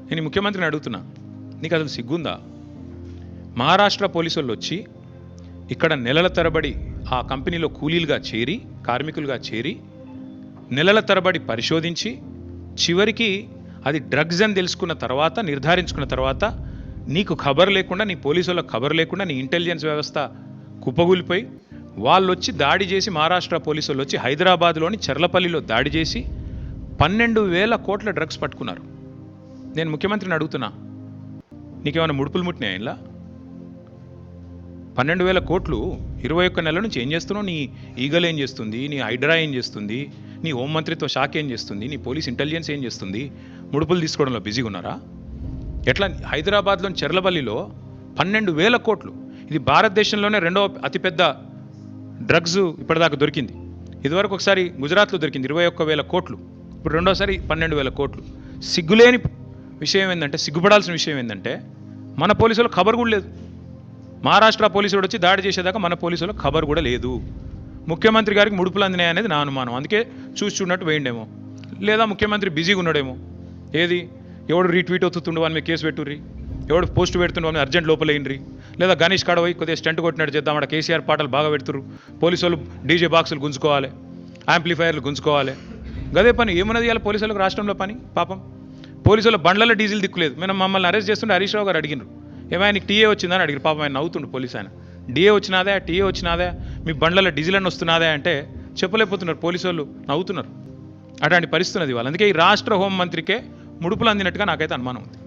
నేను ముఖ్యమంత్రిని అడుగుతున్నా, నీకు అసలు సిగ్గుందా? మహారాష్ట్ర పోలీసు వాళ్ళు వచ్చి ఇక్కడ నెలల తరబడి ఆ కంపెనీలో కూలీలుగా చేరి, కార్మికులుగా చేరి, నెలల తరబడి పరిశోధించి, చివరికి అది డ్రగ్స్ అని తెలుసుకున్న తర్వాత, నిర్ధారించుకున్న తర్వాత, నీకు ఖబర్ లేకుండా, నీ పోలీసు వాళ్ళకి ఖబర్ లేకుండా, నీ ఇంటెలిజెన్స్ వ్యవస్థ కుప్పగూలిపోయి, వాళ్ళు వచ్చి దాడి చేసి, మహారాష్ట్ర పోలీసు వాళ్ళు వచ్చి హైదరాబాద్లోని చర్లపల్లిలో దాడి చేసి 12,000 కోట్ల డ్రగ్స్ పట్టుకున్నారు. నేను ముఖ్యమంత్రిని అడుగుతున్నా, నీకేమైనా ముడుపులు ముట్టినాయా? ఇలా 12,000 కోట్లు 21 నెలల నుంచి ఏం చేస్తున్నావు? నీ ఈగల్ ఏం చేస్తుంది? నీ హైడ్రా ఏం చేస్తుంది? నీ హోంమంత్రిత్వ శాఖ ఏం చేస్తుంది? నీ పోలీస్ ఇంటెలిజెన్స్ ఏం చేస్తుంది? ముడుపులు తీసుకోవడంలో బిజీగా ఉన్నారా? ఎట్లా? హైదరాబాద్లోని చెర్లపల్లిలో 12,000 కోట్లు. ఇది భారతదేశంలోనే రెండవ అతిపెద్ద డ్రగ్స్ ఇప్పటిదాకా దొరికింది. ఇదివరకు ఒకసారి గుజరాత్లో దొరికింది 21,000 కోట్లు, ఇప్పుడు రెండోసారి 12,000 కోట్లు. సిగ్గులేని విషయం ఏంటంటే, సిగ్గుపడాల్సిన విషయం ఏంటంటే, మన పోలీసులకు ఖబర్ కూడా లేదు. మహారాష్ట్ర పోలీసులు వచ్చి దాడి చేసేదాకా మన పోలీసులకు ఖబర్ కూడా లేదు. ముఖ్యమంత్రి గారికి ముడుపులు అందినాయి అనేది నా అనుమానం. అందుకే చూసి చూడనట్టు వేయండేమో, లేదా ముఖ్యమంత్రి బిజీగా ఉన్నాడేమో. ఏది ఎవడు రీట్వీట్ అవుతుండు వాని మీద కేసు పెట్టుర్రి, ఎవడు పోస్ట్ పెడుతుండే వాని అర్జెంట్ లోపల వేయండి, లేదా గణేష్ కాడపోయి కొద్దిగా స్టంట్ కొట్టినట్టు చేద్దాం, అక్కడ కేసీఆర్ పాటలు బాగా పెడుతురు, పోలీసు వాళ్ళు డీజే బాక్సులు గుంజుకోవాలి, యాంప్లిఫైర్లు గుంజుకోవాలి. గదే పని ఏమున్నది ఇవాళ పోలీసు వాళ్ళకి రాష్ట్రంలో పని? పాపం పోలీసు వాళ్ళ బండ్లలో డీజిల్ దిక్కులేదు. మేము మమ్మల్ని అరెస్ట్ చేస్తుంటే హరీష్ రావు గారు అడిగినారు, ఏమైనా నీకు టీఏ వచ్చిందని అడిగారు. పాపం ఆయన నవ్వుతుండు పోలీసు ఆయన. టీఏ వచ్చినాదే మీ బండ్లలో డీజిల్ అని వస్తున్నాదే అంటే చెప్పలేకపోతున్నారు, పోలీసు వాళ్ళు నవ్వుతున్నారు. అట్లాంటి పరిస్థితి ఉన్నది వాళ్ళు. అందుకే ఈ రాష్ట్ర హోంమంత్రికే ముడుపులు అందినట్టుగా నాకైతే అనుమానం ఉంది.